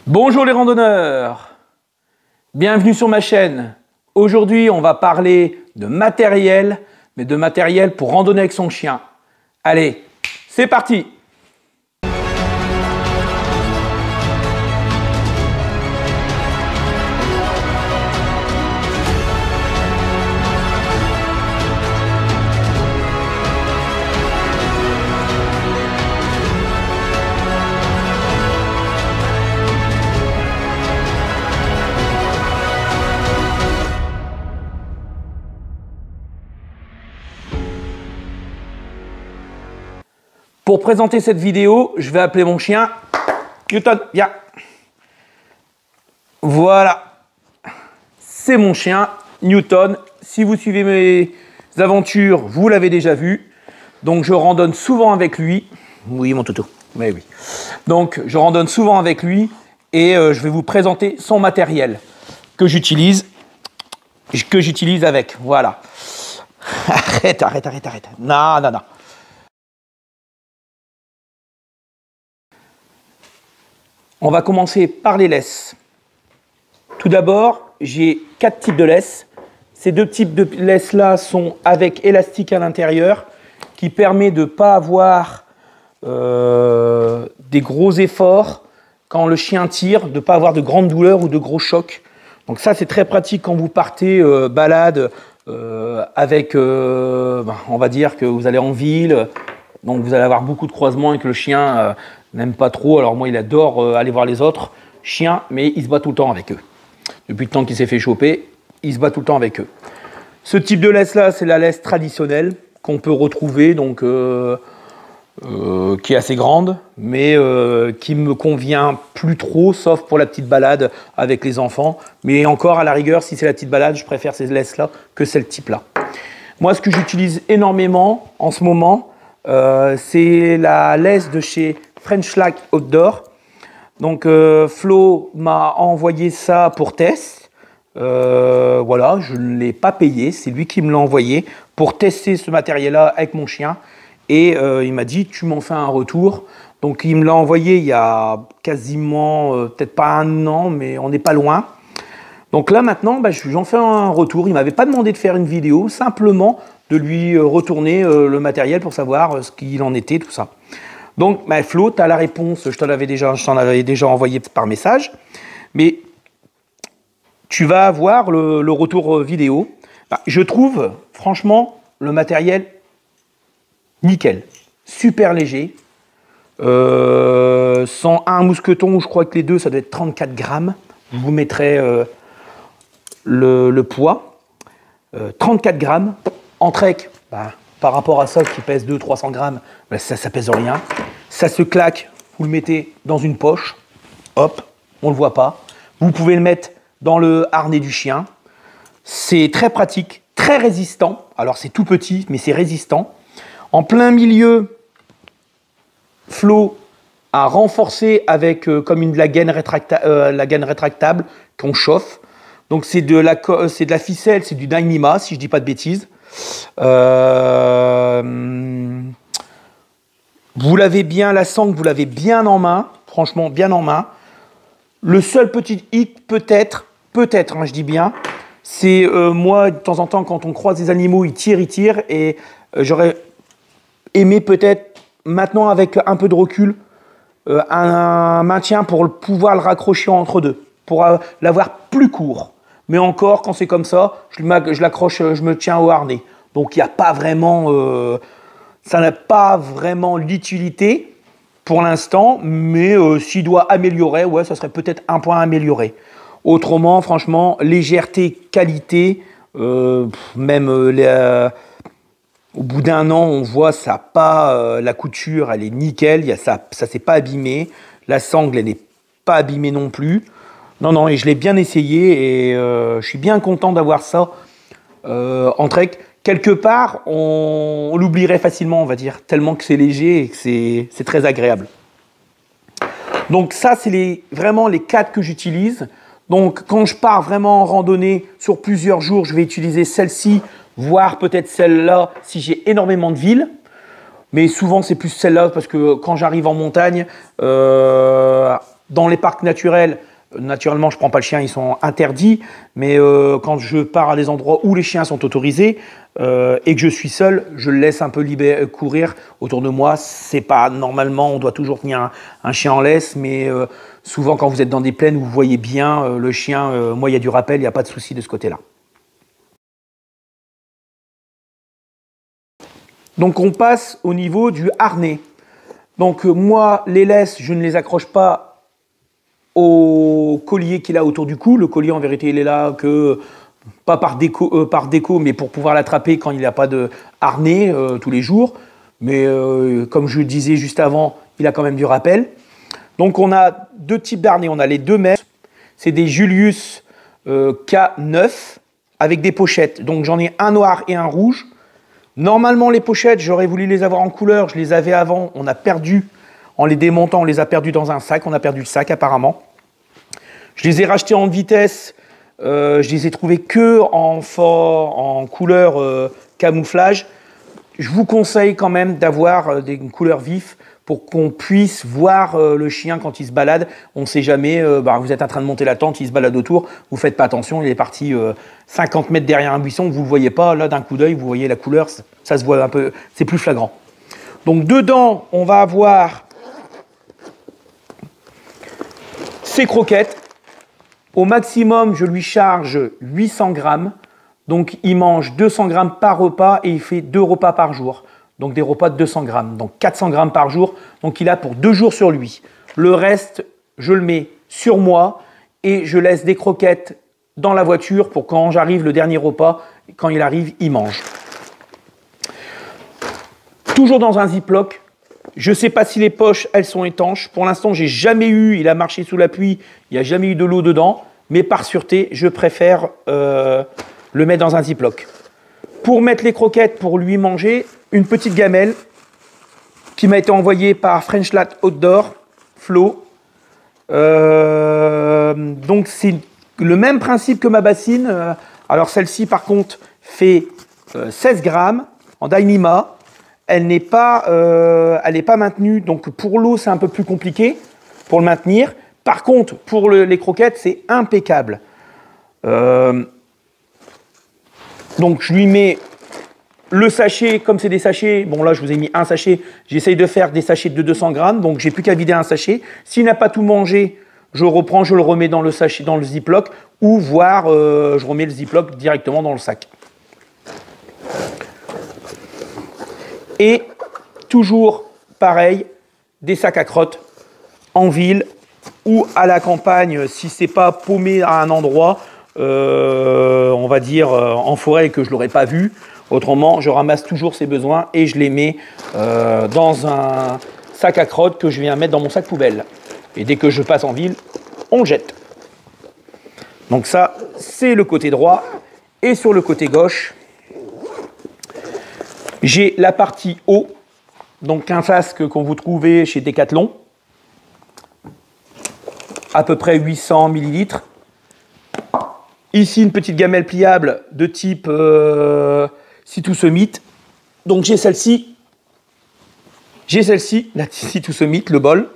Bonjour les randonneurs, bienvenue sur ma chaîne. Aujourd'hui on va parler de matériel, mais de matériel pour randonner avec son chien. Allez, c'est parti! Pour présenter cette vidéo, je vais appeler mon chien Newton, viens. Voilà, c'est mon chien Newton. Si vous suivez mes aventures, vous l'avez déjà vu. Donc je randonne souvent avec lui. Oui mon toutou, mais oui. Donc je randonne souvent avec lui et je vais vous présenter son matériel que j'utilise avec. Voilà. Arrête. Non. On va commencer par les laisses. Tout d'abord, j'ai 4 types de laisses. Ces 2 types de laisses-là sont avec élastique à l'intérieur, qui permet de ne pas avoir des gros efforts quand le chien tire, de ne pas avoir de grandes douleurs ou de gros chocs. Donc ça, c'est très pratique quand vous partez balade avec, on va dire que vous allez en ville, donc vous allez avoir beaucoup de croisements et que le chien n'aime pas trop. Alors moi, il adore aller voir les autres chiens, mais il se bat tout le temps avec eux. Depuis le temps qu'il s'est fait choper, il se bat tout le temps avec eux. Ce type de laisse-là, c'est la laisse traditionnelle qu'on peut retrouver, donc qui est assez grande, mais qui me convient plus trop, sauf pour la petite balade avec les enfants. Mais encore, à la rigueur, si c'est la petite balade, je préfère ces laisses-là que celle type-là. Moi, ce que j'utilise énormément en ce moment, c'est la laisse de chez French Lac Outdoor. Donc Flo m'a envoyé ça pour test. Voilà, je ne l'ai pas payé, c'est lui qui me l'a envoyé pour tester ce matériel-là avec mon chien. Et il m'a dit, tu m'en fais un retour. Donc il me l'a envoyé il y a quasiment, peut-être pas un an, mais on n'est pas loin. Donc là maintenant, j'en fais un retour. Il ne m'avait pas demandé de faire une vidéo, simplement de lui retourner le matériel pour savoir ce qu'il en était, tout ça. Donc Flo, tu as la réponse, je t'en avais déjà envoyé par message. Mais tu vas avoir le retour vidéo. Je trouve, franchement, le matériel nickel, super léger. Sans un mousqueton, je crois que les deux, ça doit être 34 grammes. Je vous mettrai le poids. 34 grammes. En trek, par rapport à ça qui pèse 200-300 grammes, ça pèse rien. Ça se claque, vous le mettez dans une poche. Hop, on ne le voit pas. Vous pouvez le mettre dans le harnais du chien. C'est très pratique, très résistant. Alors c'est tout petit, mais c'est résistant. En plein milieu, Flo a renforcé avec comme la gaine rétractable qu'on chauffe. Donc c'est de la ficelle, c'est du Dyneema, si je ne dis pas de bêtises. Vous l'avez bien, la sangle, vous l'avez bien en main, franchement bien en main. Le seul petit hic peut-être, je dis bien, c'est moi de temps en temps quand on croise des animaux, ils tirent et j'aurais aimé peut-être maintenant avec un peu de recul un maintien pour pouvoir le raccrocher entre deux, pour l'avoir plus court. Mais encore quand c'est comme ça, je l'accroche, je me tiens au harnais. Donc il n'y a pas vraiment, ça n'a pas vraiment l'utilité pour l'instant, mais s'il doit améliorer, ouais, ça serait peut-être un point à améliorer. Autrement, franchement, légèreté, qualité, même au bout d'un an, on voit ça pas, la couture, elle est nickel, ça s'est pas abîmé, la sangle, elle n'est pas abîmée non plus. Non, et je l'ai bien essayé et je suis bien content d'avoir ça en trek. Quelque part, on l'oublierait facilement, on va dire, tellement que c'est léger et que c'est très agréable. Donc ça, c'est vraiment les 4 que j'utilise. Donc quand je pars vraiment en randonnée sur plusieurs jours, je vais utiliser celle-ci, voire peut-être celle-là si j'ai énormément de villes. Mais souvent, c'est plus celle-là parce que quand j'arrive en montagne, Dans les parcs naturels, naturellement, je ne prends pas le chien, ils sont interdits. Mais quand je pars à des endroits où les chiens sont autorisés et que je suis seul, je le laisse un peu courir autour de moi. C'est pas normalement, on doit toujours tenir un chien en laisse, mais souvent quand vous êtes dans des plaines où vous voyez bien le chien, moi il y a du rappel, il n'y a pas de souci de ce côté-là. Donc on passe au niveau du harnais. Donc moi, les laisses, je ne les accroche pas au collier qu'il a autour du cou. Le collier, en vérité, il est là que pas par déco, mais pour pouvoir l'attraper quand il n'a pas de harnais tous les jours. Mais comme je le disais juste avant, il a quand même du rappel. Donc on a deux types d'harnais. On a les 2 mètres. C'est des Julius K9 avec des pochettes. Donc j'en ai un noir et un rouge. Normalement, les pochettes, j'aurais voulu les avoir en couleur. Je les avais avant. On a perdu, en les démontant, on les a perdus dans un sac. On a perdu le sac, apparemment. Je les ai rachetés en vitesse. Je les ai trouvés que en couleur camouflage. Je vous conseille quand même d'avoir des couleurs vives pour qu'on puisse voir le chien quand il se balade. On ne sait jamais, vous êtes en train de monter la tente, il se balade autour, vous ne faites pas attention, il est parti 50 mètres derrière un buisson, vous ne le voyez pas, là d'un coup d'œil, vous voyez la couleur, ça se voit un peu, c'est plus flagrant. Donc dedans, on va avoir ces croquettes. Au maximum, je lui charge 800 grammes. Donc il mange 200 grammes par repas et il fait 2 repas par jour. Donc des repas de 200 grammes, donc 400 grammes par jour. Donc il a pour 2 jours sur lui. Le reste, je le mets sur moi et je laisse des croquettes dans la voiture pour quand j'arrive le dernier repas, quand il arrive, il mange. Toujours dans un Ziploc. Je ne sais pas si les poches, elles sont étanches. Pour l'instant, j'ai jamais eu, il a marché sous la pluie, il n'y a jamais eu de l'eau dedans. Mais par sûreté, je préfère le mettre dans un Ziploc. Pour mettre les croquettes, pour lui manger, une petite gamelle qui m'a été envoyée par French Lat Outdoor, Flo. Donc c'est le même principe que ma bassine. Alors celle-ci, par contre, fait 16 grammes en Dyneema. Elle n'est pas maintenue. Donc pour l'eau, c'est un peu plus compliqué pour le maintenir. Par contre, pour les croquettes, c'est impeccable. Donc je lui mets le sachet, comme c'est des sachets, bon là je vous ai mis un sachet, j'essaye de faire des sachets de 200 grammes, donc j'ai plus qu'à vider un sachet. S'il n'a pas tout mangé, je reprends, je le remets dans le sachet, dans le Ziploc, ou voire je remets le Ziploc directement dans le sac. Et toujours pareil, des sacs à crottes en ville ou à la campagne, si c'est pas paumé à un endroit, on va dire en forêt que je l'aurais pas vu. Autrement, je ramasse toujours ses besoins et je les mets dans un sac à crottes que je viens mettre dans mon sac poubelle. Et dès que je passe en ville, on le jette. Donc ça, c'est le côté droit. Et sur le côté gauche, j'ai la partie eau. Donc un flasque qu'on vous trouvez chez Decathlon. À peu près 800 ml. Ici, une petite gamelle pliable de type Sea to Summit. Donc j'ai celle-ci. La Sea to Summit, le bol,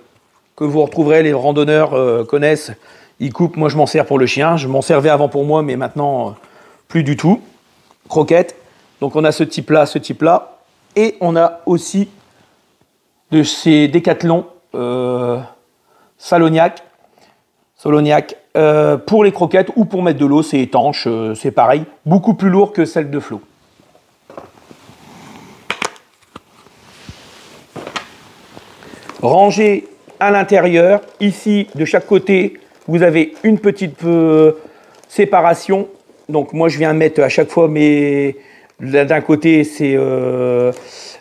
que vous retrouverez, les randonneurs connaissent. Ils coupent, moi je m'en sers pour le chien. Je m'en servais avant pour moi, mais maintenant, plus du tout. Croquettes. Donc on a ce type-là. Et on a aussi de ces Décathlon Soloniac pour les croquettes ou pour mettre de l'eau, c'est étanche, c'est pareil. Beaucoup plus lourd que celle de Flo. Rangé à l'intérieur, ici de chaque côté, vous avez une petite séparation. Donc moi je viens mettre à chaque fois d'un côté c'est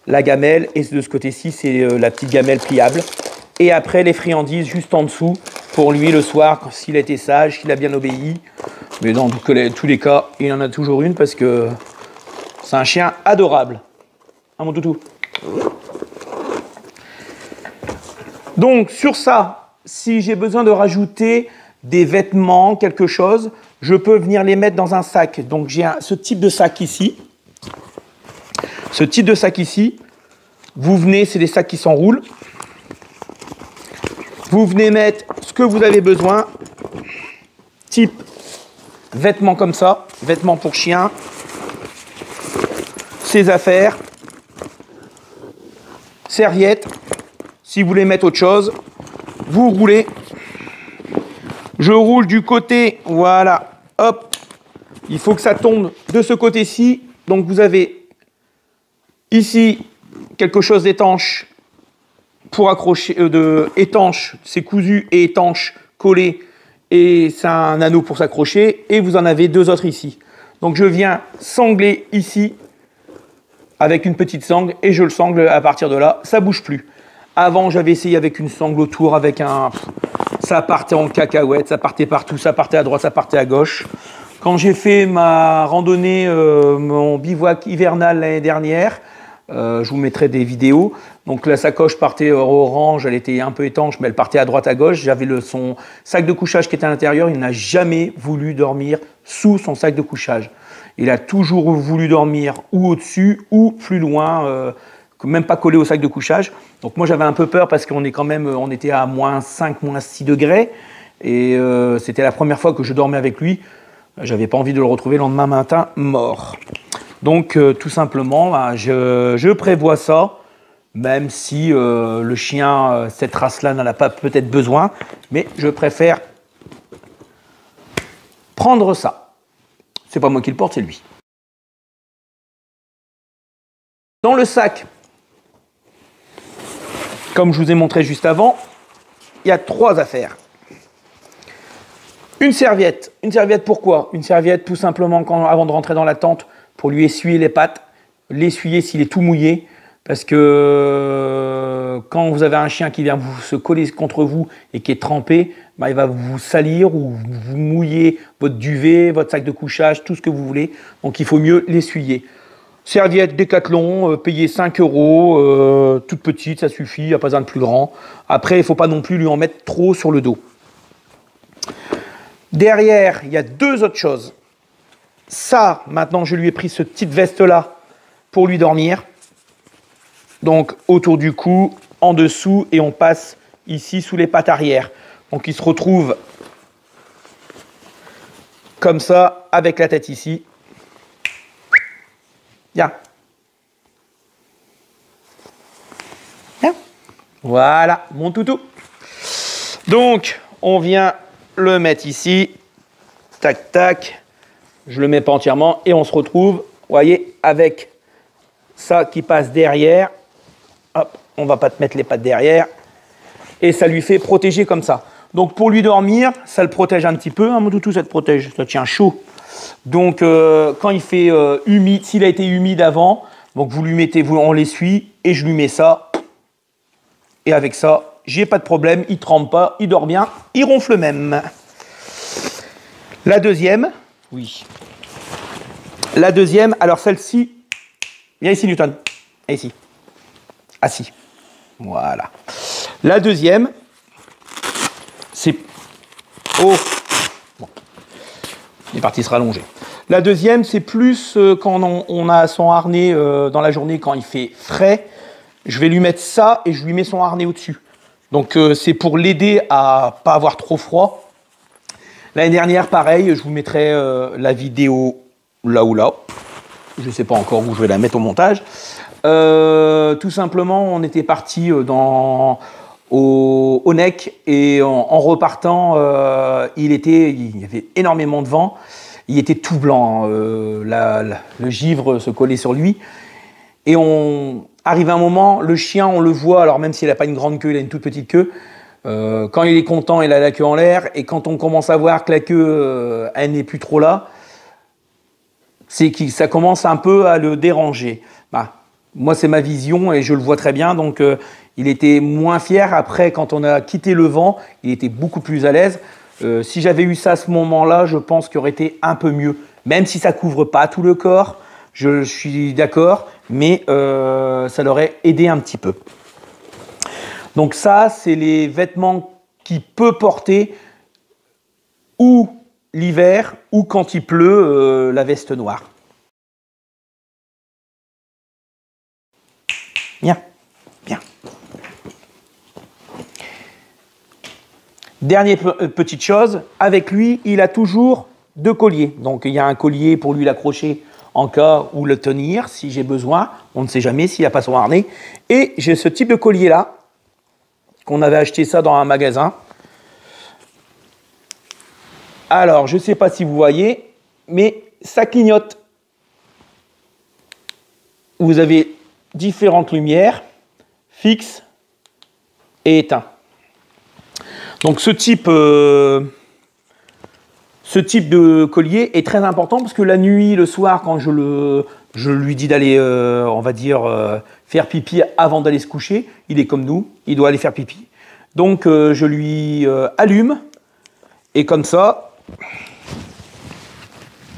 la gamelle et de ce côté-ci c'est la petite gamelle pliable. Et après les friandises juste en dessous pour lui le soir s'il a été sage, s'il a bien obéi. Mais dans tous les cas, il en a toujours une parce que c'est un chien adorable. Hein mon toutou? Donc sur ça, si j'ai besoin de rajouter des vêtements, quelque chose, je peux venir les mettre dans un sac. Donc j'ai ce type de sac ici. Vous venez, c'est des sacs qui s'enroulent. Vous venez mettre ce que vous avez besoin, type vêtements comme ça, vêtements pour chien, ses affaires, serviettes. Si vous voulez mettre autre chose, vous roulez. Je roule du côté, voilà, hop. Il faut que ça tombe de ce côté-ci. Donc vous avez ici quelque chose d'étanche pour accrocher, étanche, c'est cousu et étanche, collé, et c'est un anneau pour s'accrocher, et vous en avez deux autres ici. Donc je viens sangler ici avec une petite sangle, et je le sangle à partir de là, ça bouge plus. Avant, j'avais essayé avec une sangle autour, avec un... Ça partait en cacahuète, ça partait partout, ça partait à droite, ça partait à gauche. Quand j'ai fait ma randonnée, mon bivouac hivernal l'année dernière, je vous mettrai des vidéos. Donc la sacoche partait orange, elle était un peu étanche, mais elle partait à droite à gauche. J'avais son sac de couchage qui était à l'intérieur. Il n'a jamais voulu dormir sous son sac de couchage. Il a toujours voulu dormir ou au-dessus ou plus loin, même pas collé au sac de couchage. Donc moi j'avais un peu peur parce qu'on est quand même, on était à moins 5, moins 6 degrés. Et c'était la première fois que je dormais avec lui. J'avais pas envie de le retrouver le lendemain matin mort. Donc tout simplement, je prévois ça, même si le chien, cette race-là, n'en a pas peut-être besoin, mais je préfère prendre ça. C'est pas moi qui le porte, c'est lui. Dans le sac, comme je vous ai montré juste avant, il y a 3 affaires. Une serviette. Une serviette pourquoi? Une serviette tout simplement avant de rentrer dans la tente, pour lui essuyer les pattes, l'essuyer s'il est tout mouillé, parce que quand vous avez un chien qui vient se coller contre vous et qui est trempé, bah, il va vous salir ou vous mouiller votre duvet, votre sac de couchage, tout ce que vous voulez. Donc il faut mieux l'essuyer. Serviette Décathlon, payée 5 €, toute petite, ça suffit, il n'y a pas besoin de plus grand. Après, il ne faut pas non plus lui en mettre trop sur le dos. Derrière, il y a 2 autres choses. Ça, maintenant, je lui ai pris cette petite veste-là pour lui dormir. Donc, autour du cou, en dessous, et on passe ici sous les pattes arrière. Donc, il se retrouve comme ça, avec la tête ici. Viens. Viens. Voilà, mon toutou. Donc, on vient le mettre ici. Tac, tac. Je le mets pas entièrement et on se retrouve, vous voyez, avec ça qui passe derrière. Hop, on va pas te mettre les pattes derrière. Et ça lui fait protéger comme ça. Donc pour lui dormir, ça le protège un petit peu. Hein, mon toutou, ça te protège, ça tient chaud. Donc quand il fait humide, s'il a été humide avant, donc vous lui mettez, on l'essuie et je lui mets ça. Et avec ça, j'ai pas de problème, il trempe pas, il dort bien, il ronfle même. La deuxième, oui. La deuxième, alors celle-ci, viens ici Newton, viens ici, assis, voilà. La deuxième, c'est, oh, bon, il est parti se rallonger. La deuxième, c'est plus quand on a son harnais dans la journée, quand il fait frais, je vais lui mettre ça et je lui mets son harnais au-dessus. Donc c'est pour l'aider à pas avoir trop froid. L'année dernière, pareil, je vous mettrai la vidéo là ou là. Je ne sais pas encore où je vais la mettre au montage. Tout simplement, on était parti au Nec et en repartant, il y avait énormément de vent. Il était tout blanc, le givre se collait sur lui. Et on arrive un moment, le chien, on le voit, alors même s'il n'a pas une grande queue, il a une toute petite queue. Quand il est content, il a la queue en l'air. Et quand on commence à voir que la queue, elle n'est plus trop là, c'est que ça commence un peu à le déranger. Bah, moi, c'est ma vision et je le vois très bien. Donc, il était moins fier. Après, quand on a quitté le vent, il était beaucoup plus à l'aise. Si j'avais eu ça à ce moment-là, je pense qu'il aurait été un peu mieux. Même si ça ne couvre pas tout le corps, je suis d'accord, mais ça l'aurait aidé un petit peu. Donc ça, c'est les vêtements qu'il peut porter ou l'hiver ou quand il pleut, la veste noire. Viens, viens. Dernière petite chose, avec lui, il a toujours 2 colliers. Donc il y a un collier pour lui l'accrocher en cas où le tenir, si j'ai besoin. On ne sait jamais s'il n'a pas son harnais. Et j'ai ce type de collier là, qu'on avait acheté ça dans un magasin. Alors, je ne sais pas si vous voyez, mais ça clignote. Vous avez différentes lumières, fixes et éteintes. Donc ce type de collier est très important parce que la nuit, le soir, quand je lui dis d'aller, on va dire, faire pipi avant d'aller se coucher, il est comme nous, il doit aller faire pipi. Donc je lui allume et comme ça,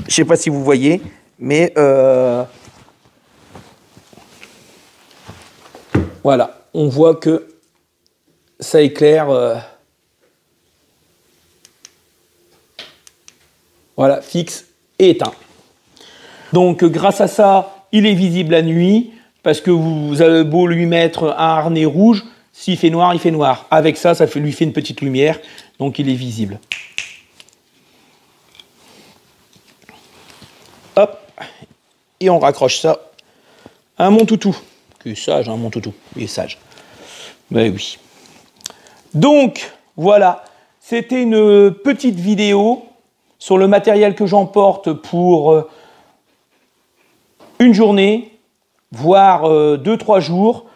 je ne sais pas si vous voyez, mais voilà, on voit que ça éclaire. Voilà, fixe et éteint. Donc grâce à ça, il est visible la nuit, parce que vous avez beau lui mettre un harnais rouge, s'il fait noir, il fait noir. Avec ça, lui fait une petite lumière, donc il est visible. Hop, et on raccroche ça à mon toutou. Qui est sage, hein, mon toutou, il est sage. Ben oui. Donc, voilà, c'était une petite vidéo sur le matériel que j'emporte pour une journée, voire 2-3 jours.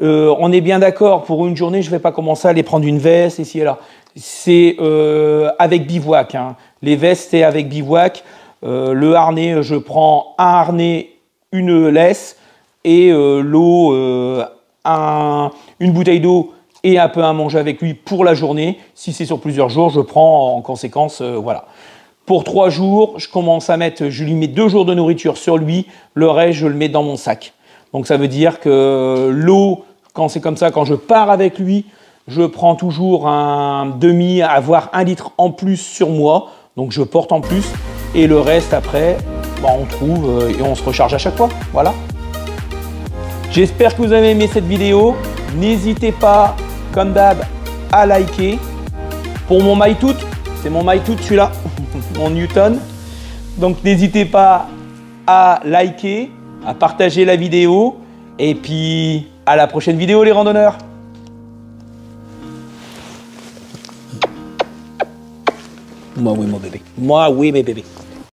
On est bien d'accord, pour une journée, je ne vais pas commencer à aller prendre une veste ici et là. C'est avec bivouac. Hein. Les vestes, c'est avec bivouac. Le harnais, je prends un harnais, une laisse et l'eau, une bouteille d'eau et un peu à manger avec lui pour la journée. Si c'est sur plusieurs jours, je prends en conséquence, voilà. Pour 3 jours, je lui mets 2 jours de nourriture sur lui, le reste, je le mets dans mon sac. Donc ça veut dire que l'eau, quand c'est comme ça, quand je pars avec lui, je prends toujours un demi, voire 1 litre en plus sur moi. Donc je porte en plus. Et le reste, après, on trouve et on se recharge à chaque fois. Voilà. J'espère que vous avez aimé cette vidéo. N'hésitez pas, comme d'hab, à liker. Pour mon MyToot, c'est mon MyToot celui-là, mon Newton. Donc n'hésitez pas à liker, à partager la vidéo. Et puis à la prochaine vidéo les randonneurs. Moi oui mon bébé. Moi oui mes bébés.